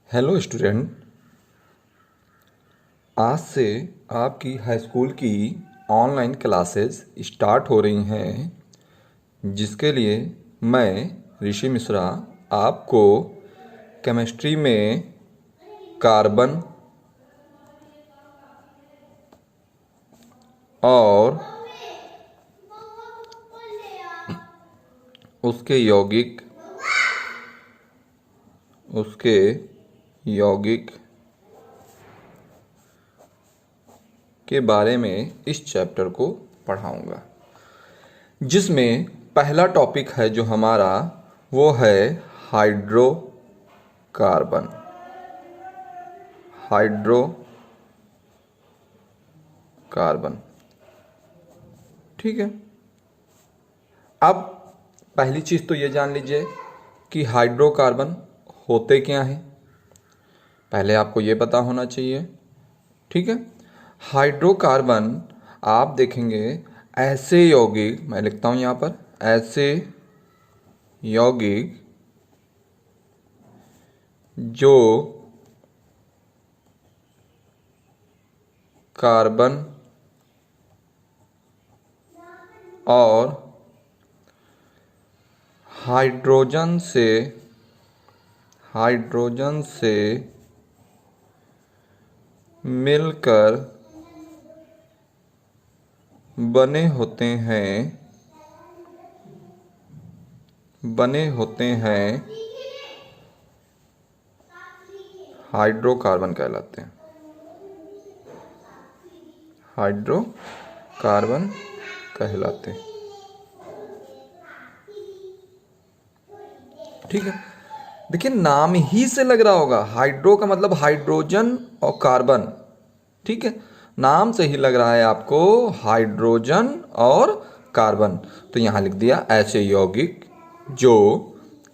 Hello student. आज से आपकी हाई स्कूल की ऑनलाइन क्लासेस स्टार्ट हो रही हैं, जिसके लिए मैं ऋषि मिश्रा आपको केमिस्ट्री में कार्बन और उसके यौगिक के बारे में इस चैप्टर को पढ़ाऊंगा, जिसमें पहला टॉपिक है जो हमारा वो है हाइड्रोकार्बन। ठीक है। अब पहली चीज़ तो ये जान लीजिए कि हाइड्रोकार्बन होते क्या हैं, पहले आपको ये पता होना चाहिए। ठीक है। हाइड्रोकार्बन आप देखेंगे ऐसे यौगिक, मैं लिखता हूँ यहाँ पर, ऐसे यौगिक जो कार्बन और हाइड्रोजन से मिलकर बने होते हैं हाइड्रोकार्बन कहलाते हैं। हाइड्रोकार्बन कहलाते हैं। ठीक है। देखिए, नाम ही से लग रहा होगा, हाइड्रो का मतलब हाइड्रोजन और कार्बन। ठीक है, नाम से ही लग रहा है आपको हाइड्रोजन और कार्बन। तो यहां लिख दिया ऐसे यौगिक जो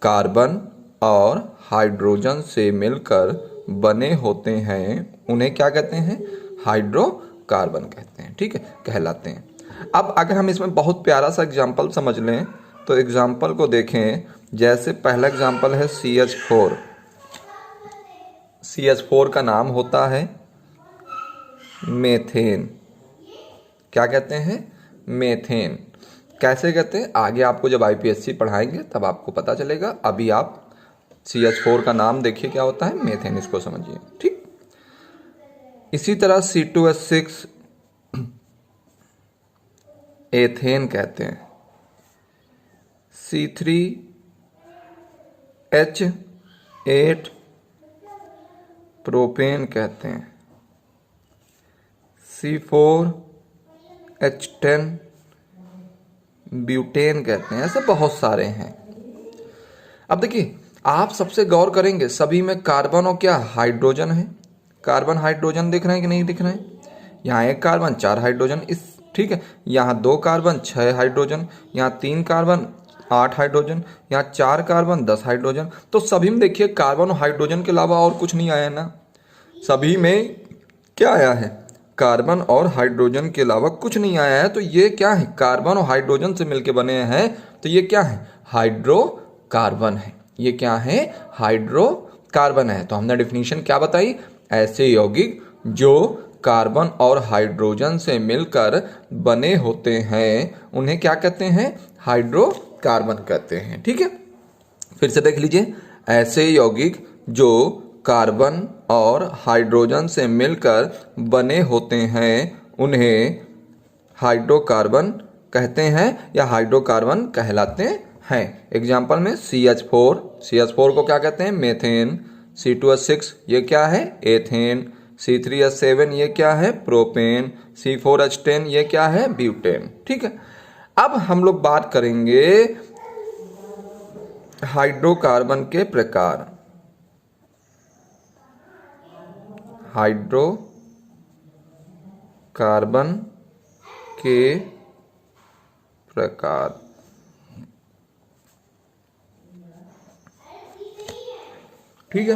कार्बन और हाइड्रोजन से मिलकर बने होते हैं, उन्हें क्या कहते हैं? हाइड्रोकार्बन कहते हैं। ठीक है, कहलाते हैं। अब अगर हम इसमें बहुत प्यारा सा एग्जाम्पल समझ लें तो एग्जाम्पल को देखें। जैसे पहला एग्जाम्पल है CH4। CH4 का नाम होता है मेथेन। क्या कहते हैं? मेथेन। कैसे कहते हैं आगे आपको जब IPSC पढ़ाएंगे तब आपको पता चलेगा। अभी आप CH4 का नाम देखिए क्या होता है, मेथेन, इसको समझिए। ठीक। इसी तरह C2H6 एथेन कहते हैं। C3H8 प्रोपेन कहते हैं। C4H10 ब्यूटेन कहते हैं। ऐसे बहुत सारे हैं। अब देखिए, आप सबसे गौर करेंगे सभी में कार्बन और क्या हाइड्रोजन है। कार्बन हाइड्रोजन दिख रहे हैं कि नहीं दिख रहे हैं? यहाँ एक कार्बन 4 हाइड्रोजन, इस ठीक है। यहाँ 2 कार्बन 6 हाइड्रोजन, यहाँ 3 कार्बन 8 हाइड्रोजन, यहाँ 4 कार्बन 10 हाइड्रोजन। तो सभी में देखिए कार्बन और हाइड्रोजन के अलावा और कुछ नहीं आया ना। सभी में क्या आया है? कार्बन और हाइड्रोजन के अलावा कुछ नहीं आया है। तो ये क्या है? कार्बन और हाइड्रोजन से मिलकर बने हैं। तो ये क्या है? हाइड्रोकार्बन है। ये क्या है? हाइड्रोकार्बन है। तो हमने डेफिनेशन क्या बताई? ऐसे यौगिक जो कार्बन और हाइड्रोजन से मिलकर बने होते हैं, उन्हें क्या कहते हैं? हाइड्रोकार्बन कहते हैं। ठीक है, फिर से देख लीजिए। ऐसे यौगिक जो कार्बन और हाइड्रोजन से मिलकर बने होते हैं, उन्हें हाइड्रोकार्बन कहते हैं या हाइड्रोकार्बन कहलाते हैं। एग्जाम्पल में CH4 को क्या कहते हैं? मेथेन। C2H6 ये क्या है? एथेन। C3H7 ये क्या है? प्रोपेन। C4H10 ये क्या है? ब्यूटेन। ठीक है। अब हम लोग बात करेंगे हाइड्रोकार्बन के प्रकार। हाइड्रोकार्बन के प्रकार। ठीक है।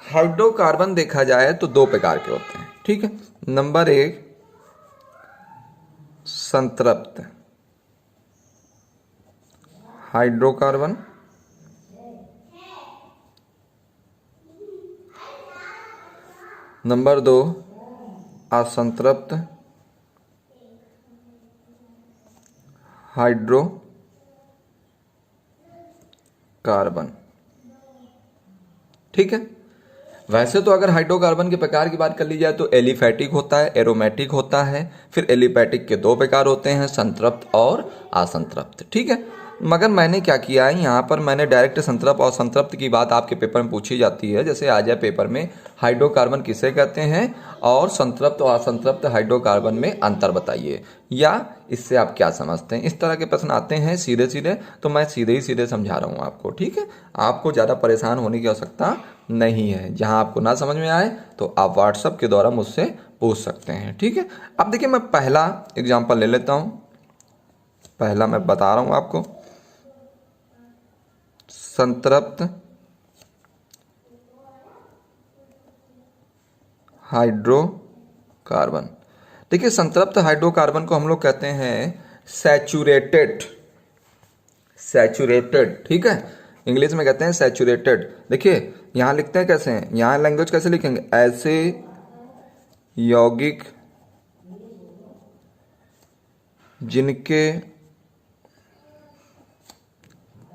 हाइड्रोकार्बन देखा जाए तो 2 प्रकार के होते हैं। ठीक है। नंबर 1 संतृप्त हाइड्रोकार्बन। Number 2 असंतृप्त hydrocarbon. ठीक है। वैसे तो अगर हाइड्रोकार्बन के प्रकार की बात कर ली जाए तो एलिफैटिक होता है, एरोमेटिक होता है। फिर एलिफैटिक के 2 प्रकार होते हैं, संतृप्त और असंतृप्त। ठीक है। मगर मैंने क्या किया है, यहाँ पर मैंने डायरेक्ट संतृप्त और संतृप्त की बात आपके पेपर में पूछी जाती है। जैसे आ जाए पेपर में हाइड्रोकार्बन किसे कहते हैं और संतृप्त और असंतृप्त हाइड्रोकार्बन में अंतर बताइए, या इससे आप क्या समझते हैं। इस तरह के प्रश्न आते हैं सीधे सीधे, तो मैं सीधे ही सीधे समझा रहा हूँ आपको। ठीक है। आपको ज़्यादा परेशान होने की आवश्यकता नहीं है। जहाँ आपको ना समझ में आए तो आप व्हाट्सएप के द्वारा मुझसे पूछ सकते हैं। ठीक है। अब देखिए मैं पहला एग्जाम्पल ले लेता हूँ। पहला मैं बता रहा हूँ आपको, संतृप्त हाइड्रोकार्बन। देखिए संतृप्त हाइड्रोकार्बन को हम लोग कहते हैं सैचुरेटेड। ठीक है। इंग्लिश में कहते हैं सैचुरेटेड। देखिए यहां लिखते हैं कैसे हैं, यहां लैंग्वेज कैसे लिखेंगे, ऐसे यौगिक जिनके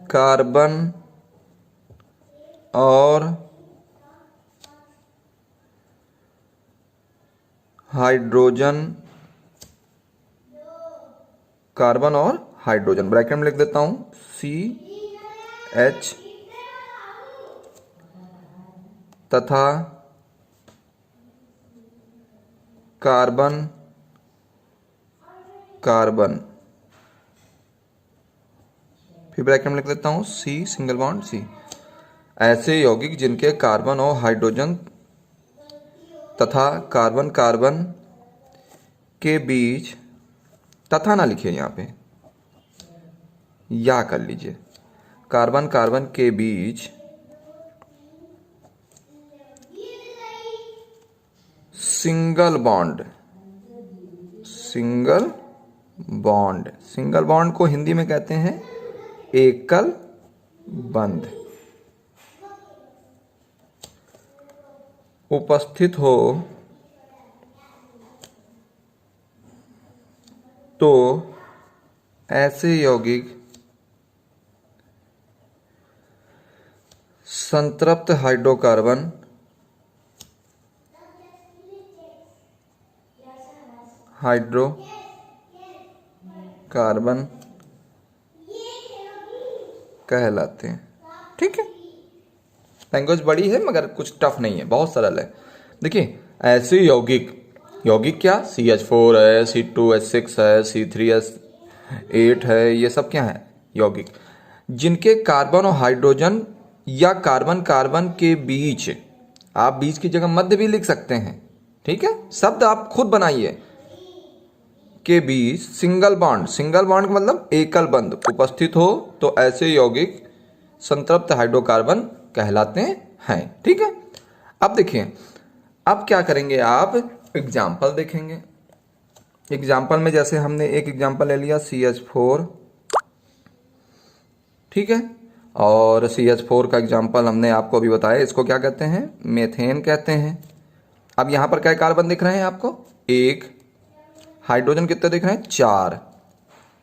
कार्बन और हाइड्रोजन, कार्बन और हाइड्रोजन ब्रैकेट में लिख देता हूं CH तथा कार्बन कार्बन, फिर ब्रैकेट में लिख देता हूं C सिंगल बॉन्ड C। ऐसे यौगिक जिनके कार्बन और हाइड्रोजन तथा कार्बन कार्बन के बीच, तथा ना लिखिए यहाँ पे, या कर लीजिए, कार्बन कार्बन के बीच सिंगल बॉन्ड को हिंदी में कहते हैं एकल बंध उपस्थित हो तो ऐसे यौगिक संतृप्त हाइड्रोकार्बन कहलाते हैं। ठीक है। लैंग्वेज बड़ी है मगर कुछ टफ नहीं है, बहुत सरल है। देखिए ऐसे यौगिक क्या, CH4 है, C2H6 है, C3H8 है, ये सब क्या है, यौगिक जिनके कार्बन और हाइड्रोजन या कार्बन कार्बन के बीच, आप बीच की जगह मध्य भी लिख सकते हैं। ठीक है। शब्द आप खुद बनाइए, के बीच सिंगल बॉन्ड का मतलब एकल बंध उपस्थित हो तो ऐसे यौगिक संतृप्त हाइड्रोकार्बन कहलाते हैं। ठीक है। अब देखिए, अब क्या करेंगे, आप एग्जाम्पल देखेंगे। एग्जाम्पल में जैसे हमने एक एग्जाम्पल ले लिया CH4, ठीक है, और CH4 का एग्जाम्पल हमने आपको अभी बताया, इसको क्या कहते हैं, मेथेन कहते हैं। अब यहां पर क्या कार्बन दिख रहे हैं आपको, 1, हाइड्रोजन कितने दिख रहे हैं, 4,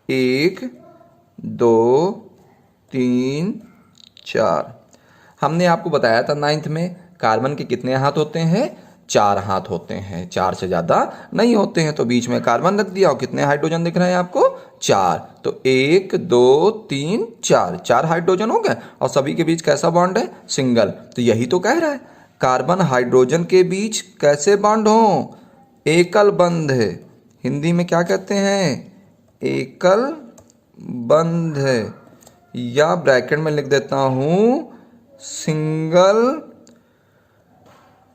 1 2 3 4। हमने आपको बताया था 9th में कार्बन के कितने हाथ होते हैं, 4 हाथ होते हैं, 4 से ज्यादा नहीं होते हैं। तो बीच में कार्बन रख दिया और कितने हाइड्रोजन दिख रहे हैं आपको, 4। तो 1 2 3 4, 4 हाइड्रोजन हो गए और सभी के बीच कैसा बॉन्ड है, सिंगल। तो यही तो कह रहा है, कार्बन हाइड्रोजन के बीच कैसे बॉन्ड हो, एकल बंध। हिंदी में क्या कहते हैं, एकल बंध, या ब्रैकेट में लिख देता हूं सिंगल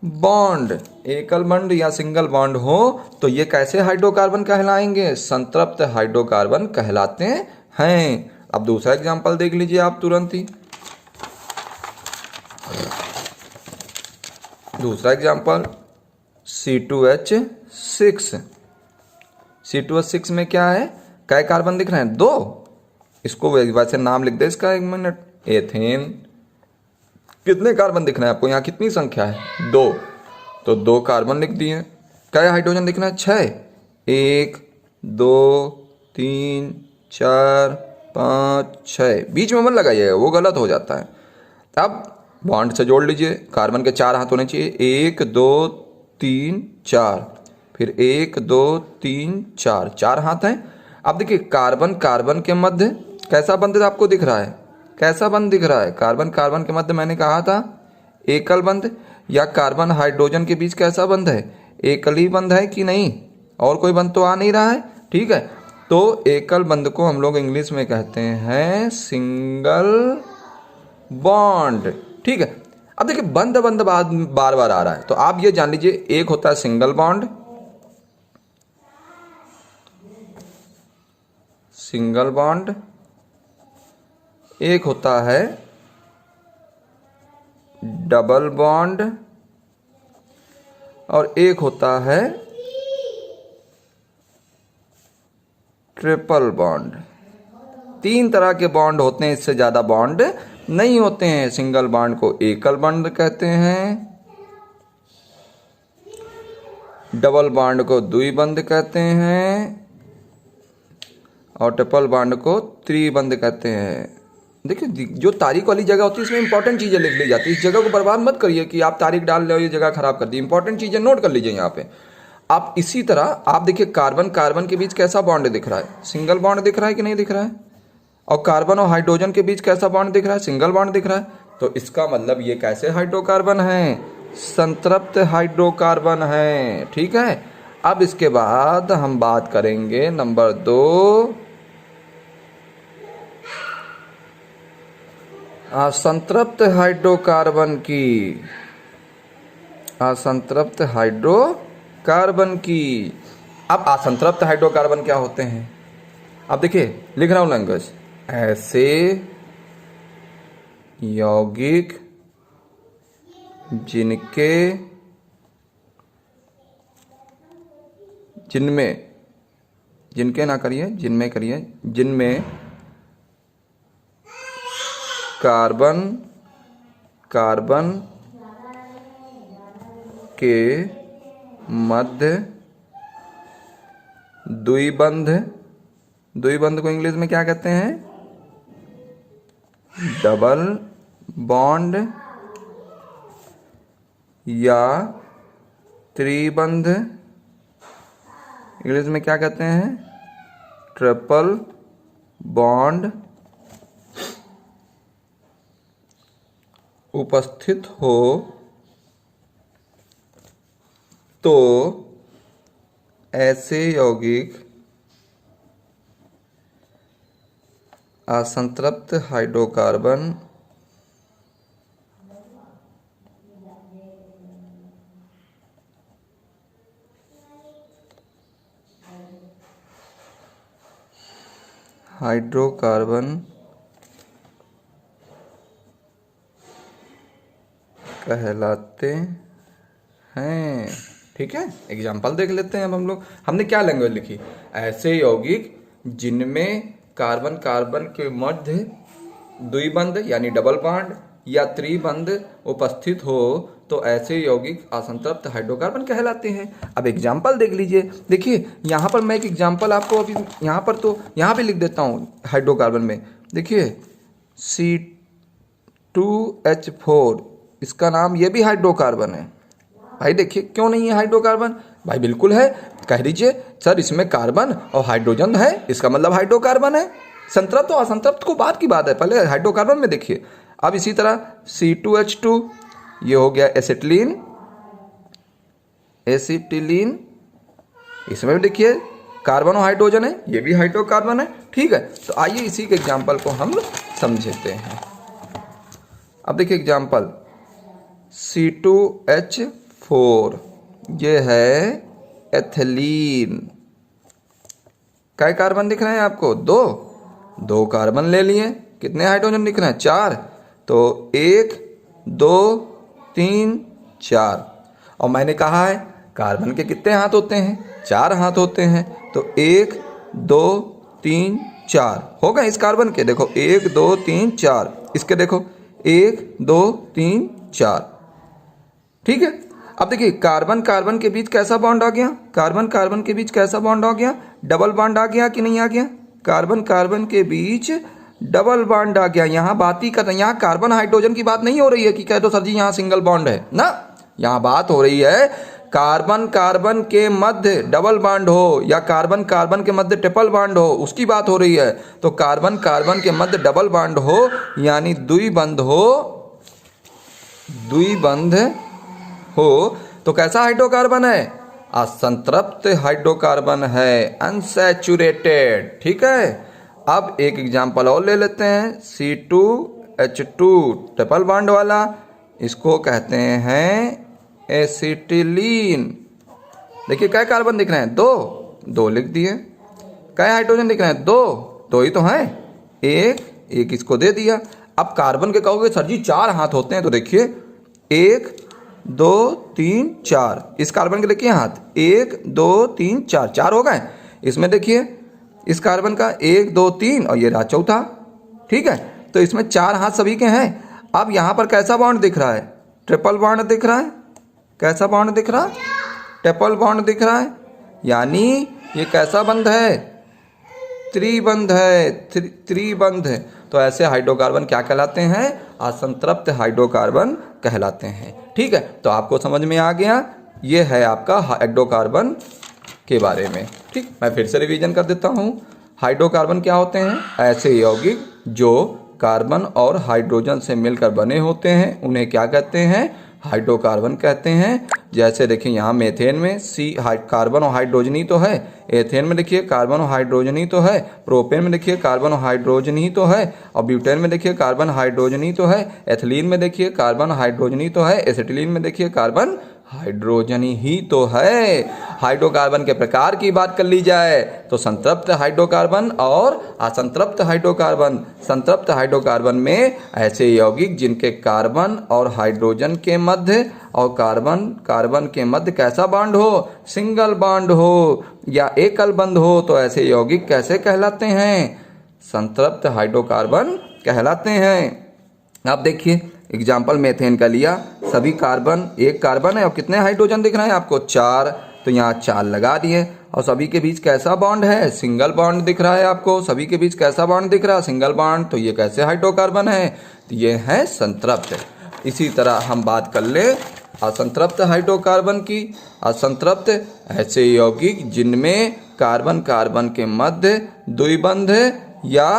बॉन्ड। एकल बंड या सिंगल बॉन्ड हो तो ये कैसे हाइड्रोकार्बन कहलाएंगे, संतृप्त हाइड्रोकार्बन कहलाते हैं। अब दूसरा एग्जांपल देख लीजिए आप तुरंत ही। दूसरा एग्जांपल C2H6। C2H6 में क्या है, कै कार्बन दिख रहे हैं, 2। इसको वैसे नाम लिख दे इसका, 1 मिनट, एथेन। कितने कार्बन दिख रहे हैं आपको, यहाँ कितनी संख्या है, 2। तो 2 कार्बन लिख दिए। क्या हाइड्रोजन लिखना है? 6। 1 2 3 4 5 6, बीच में मत लगाइएगा, वो गलत हो जाता है। अब बॉन्ड से जोड़ लीजिए। कार्बन के 4 हाथ होने चाहिए, 1 2 3 4, फिर 1 2 3 4, 4 हाथ हैं। अब देखिए कार्बन कार्बन के मध्य कैसा बंध आपको दिख रहा है? कैसा बंध दिख रहा है? कार्बन कार्बन के मध्य मैंने कहा था एकल बंध, या कार्बन हाइड्रोजन के बीच कैसा बंध है? एकल ही बंध है कि नहीं? और कोई बंध तो आ नहीं रहा है, ठीक है। तो एकल बंध को हम लोग इंग्लिश में कहते हैं सिंगल बॉन्ड, ठीक है। अब देखिए बंध बंध बार बार आ रहा है, तो आप ये जान लीजिए, एक होता है सिंगल बॉन्ड, सिंगल बॉन्ड, एक होता है डबल बॉन्ड, और एक होता है ट्रिपल बॉन्ड। 3 तरह के बॉन्ड होते हैं, इससे ज्यादा बॉन्ड नहीं होते हैं। सिंगल बॉन्ड को एकल बॉन्ड कहते हैं, डबल बॉन्ड को द्विबंध कहते हैं, और ट्रिपल बॉन्ड को त्रिबंध कहते हैं। देखिए जो तारीख वाली जगह होती है इसमें इंपॉर्टेंट चीजें लिख ली जाती है। इस जगह को बर्बाद मत करिए कि आप तारीख डाल रहे हो, ये जगह खराब कर दी। इंपॉर्टेंट चीजें नोट कर लीजिए यहाँ पे। आप इसी तरह आप देखिए कार्बन कार्बन के बीच कैसा बॉन्ड दिख रहा है? सिंगल बॉन्ड दिख रहा है कि नहीं दिख रहा है? और कार्बन और हाइड्रोजन के बीच कैसा बॉन्ड दिख रहा है? सिंगल बॉन्ड दिख रहा है। तो इसका मतलब ये कैसे हाइड्रोकार्बन है? संतृप्त हाइड्रोकार्बन है, ठीक है। अब इसके बाद हम बात करेंगे नंबर 2, असंतृप्त हाइड्रोकार्बन की। असंतृप्त हाइड्रोकार्बन की। अब असंतृप्त हाइड्रोकार्बन क्या होते हैं? अब देखिए लिख रहा हूं लैंग्वेज, ऐसे यौगिक जिनके ना करिए, जिनमें करिए, जिनमें कार्बन के मध्य द्विबंध को इंग्लिश में क्या कहते हैं? डबल बॉन्ड, या त्रिबंध इंग्लिश में क्या कहते हैं? ट्रिपल बॉन्ड उपस्थित हो तो ऐसे यौगिक असंतृप्त हाइड्रोकार्बन कहलाते हैं, ठीक है। एग्जाम्पल देख लेते हैं अब हम लोग। हमने क्या लैंग्वेज लिखी? ऐसे यौगिक जिनमें कार्बन कार्बन के मध्य द्विबंध यानी डबल बॉन्ड या त्रिबंध उपस्थित हो तो ऐसे यौगिक असंतृप्त हाइड्रोकार्बन कहलाते हैं। अब एग्जाम्पल देख लीजिए। देखिए यहाँ पर मैं एक एग्जाम्पल आपको अभी यहाँ पर तो यहाँ पे लिख देता हूँ हाइड्रोकार्बन में। देखिए C2H4, इसका नाम ये भी हाइड्रोकार्बन है। भाई देखिए क्यों नहीं है हाइड्रोकार्बन? भाई बिल्कुल है। कह दीजिए सर इसमें कार्बन और हाइड्रोजन है, इसका मतलब हाइड्रोकार्बन है। संतृप्त और असंतृप्त को बात की बात है, पहले हाइड्रोकार्बन में देखिए। अब इसी तरह C2H2, ये हो गया एसिटिलीन, इसमें भी देखिए कार्बन और हाइड्रोजन है, ये भी हाइड्रोकार्बन है, ठीक है। तो आइए इसी के एग्जाम्पल को हम समझते हैं। अब देखिए एग्जाम्पल C2H4, ये है एथिलीन। क्या कार्बन दिख रहे हैं आपको? 2 कार्बन ले लिए। कितने हाइड्रोजन दिख रहे हैं? 4। तो 1 2 3 4। और मैंने कहा है कार्बन के कितने हाथ होते हैं? 4 हाथ होते हैं। तो 1 2 3 4 हो गए इस कार्बन के। देखो 1 2 3 4, इसके देखो 1 2 3 4, ठीक है। अब देखिए कार्बन कार्बन के बीच कैसा बॉन्ड आ गया, कार्बन कार्बन के बीच कैसा बॉन्ड आ गया, डबल बॉन्ड आ गया कि नहीं आ गया, कार्बन कार्बन के बीच डबल बॉन्ड आ गया। यहाँ बात ही कर रहे हैं, यहाँ कार्बन हाइड्रोजन की बात नहीं हो रही है कि कह दो सर जी यहाँ सिंगल बॉन्ड है ना, यहाँ बात हो रही है कार्बन कार्बन के मध्य डबल बॉन्ड हो या कार्बन कार्बन के मध्य ट्रिपल बॉन्ड हो, उसकी बात हो रही है। तो कार्बन कार्बन के मध्य डबल बॉन्ड हो यानी द्विबंध हो, द्विबंध हो तो कैसा हाइड्रोकार्बन है, असंतृप्त हाइड्रोकार्बन है, अनसैचुरेटेड। ठीक है, अब एक एग्जांपल और ले लेते हैं, C2H2 ट्रिपल बॉन्ड वाला, इसको कहते हैं एसिटिलीन। देखिए क्या कार्बन दिख रहे हैं, दो लिख दिए, क्या हाइड्रोजन दिख रहे हैं, दो ही तो हैं, एक इसको दे दिया। अब कार्बन के कहोगे सर जी 4 हाथ होते हैं, तो देखिए 1 2 3 4, इस कार्बन के देखिए हाथ 1 2 3 4, 4 हो गए। इसमें देखिए इस कार्बन का 1 2 3 और ये रहा चौथा। ठीक है, तो इसमें 4 हाथ सभी के हैं। अब यहाँ पर कैसा बॉन्ड दिख रहा है, ट्रिपल बॉन्ड दिख रहा है, कैसा बॉन्ड दिख रहा है, ट्रिपल बॉन्ड दिख रहा है, यानी ये कैसा बंध है, त्रिबंध है, त्रिबंध है। तो ऐसे हाइड्रोकार्बन क्या कहलाते हैं, असंतृप्त हाइड्रोकार्बन कहलाते हैं। ठीक है, तो आपको समझ में आ गया, ये है आपका हाइड्रोकार्बन के बारे में। ठीक, मैं फिर से रिवीजन कर देता हूँ। हाइड्रोकार्बन क्या होते हैं, ऐसे यौगिक जो कार्बन और हाइड्रोजन से मिलकर बने होते हैं, उन्हें क्या कहते हैं, हाइड्रोकार्बन कहते हैं। जैसे देखिए यहाँ मेथेन में कार्बन और हाइड्रोजन ही तो है, एथेन में देखिए कार्बन और हाइड्रोजन ही तो है, प्रोपेन में देखिए कार्बन और हाइड्रोजन ही तो है, और ब्यूटेन में देखिए कार्बन हाइड्रोजन ही तो है, एथिलीन में देखिए कार्बन हाइड्रोजन ही तो है, एसिटिलीन में देखिए कार्बन हाइड्रोजन ही तो है। हाइड्रोकार्बन के प्रकार की बात कर ली जाए तो संतृप्त हाइड्रोकार्बन और असंतृप्त हाइड्रोकार्बन। संतृप्त हाइड्रोकार्बन में ऐसे यौगिक जिनके कार्बन और हाइड्रोजन के मध्य और कार्बन कार्बन के मध्य कैसा बॉन्ड हो, सिंगल बॉन्ड हो या एकल बंध हो, तो ऐसे यौगिक कैसे कहलाते हैं, संतृप्त हाइड्रोकार्बन कहलाते हैं। आप देखिए एग्जाम्पल मेथेन का लिया, सभी कार्बन, एक कार्बन है और कितने हाइड्रोजन दिख रहे हैं आपको, 4, तो यहाँ 4 लगा दिए, और सभी के बीच कैसा बॉन्ड है, सिंगल बॉन्ड दिख रहा है आपको, सभी के बीच कैसा बॉन्ड दिख रहा है, सिंगल बॉन्ड, तो ये कैसे हाइड्रोकार्बन है, तो ये है संतृप्त। इसी तरह हम बात कर ले असंतृप्त हाइड्रोकार्बन की। असंतृप्त ऐसे यौगिक जिनमें कार्बन कार्बन के मध्य द्विबंध या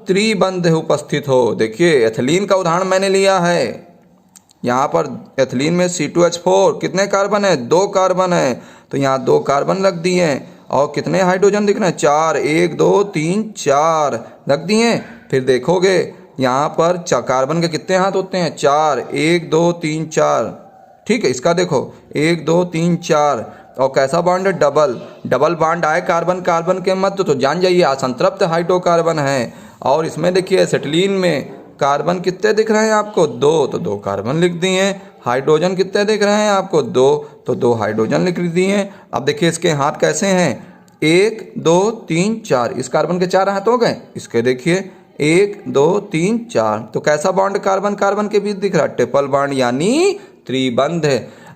त्रिबंध उपस्थित हो। देखिए एथिलीन का उदाहरण मैंने लिया है, यहाँ पर एथिलीन में C2H4 कितने कार्बन है, 2 कार्बन है, तो यहाँ 2 कार्बन लग दिए और कितने हाइड्रोजन दिख रहे हैं, 4, 1 2 3 4 लग दिए। फिर देखोगे यहाँ पर कार्बन के कितने हाथ होते हैं, 4, 1 2 3 4। ठीक है, इसका देखो 1 2 3 4, और कैसा बॉन्ड है, डबल बॉन्ड आए कार्बन कार्बन के मध्य, तो जान जाइए असंतृप्त हाइड्रोकार्बन है। और इसमें देखिए एसिटिलीन में कार्बन कितने दिख रहे हैं आपको, 2, तो 2 कार्बन लिख दिए। हाइड्रोजन कितने दिख रहे हैं आपको, 2, तो 2 हाइड्रोजन लिख दिए। अब देखिए इसके हाथ कैसे हैं, 1 2 3 4, इस कार्बन के 4 हाथ हो गए, इसके देखिए 1 2 3 4, तो कैसा बॉन्ड कार्बन कार्बन के बीच दिख रहा है, ट्रिपल बॉन्ड यानी त्रिबंध।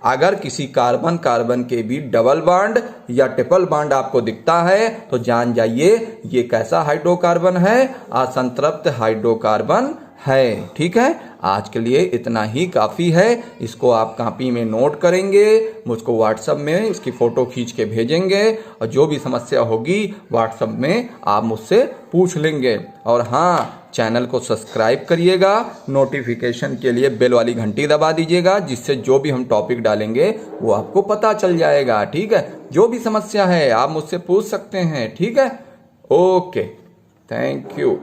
अगर किसी कार्बन कार्बन के बीच डबल बॉन्ड या ट्रिपल बॉन्ड आपको दिखता है तो जान जाइए ये कैसा हाइड्रोकार्बन है, असंतृप्त हाइड्रोकार्बन है। ठीक है, आज के लिए इतना ही काफ़ी है। इसको आप कॉपी में नोट करेंगे, मुझको व्हाट्सएप में इसकी फ़ोटो खींच के भेजेंगे, और जो भी समस्या होगी व्हाट्सएप में आप मुझसे पूछ लेंगे। और हाँ, चैनल को सब्सक्राइब करिएगा, नोटिफिकेशन के लिए बेल वाली घंटी दबा दीजिएगा, जिससे जो भी हम टॉपिक डालेंगे वो आपको पता चल जाएगा। ठीक है, जो भी समस्या है आप मुझसे पूछ सकते हैं। ठीक है, ओके, थैंक यू।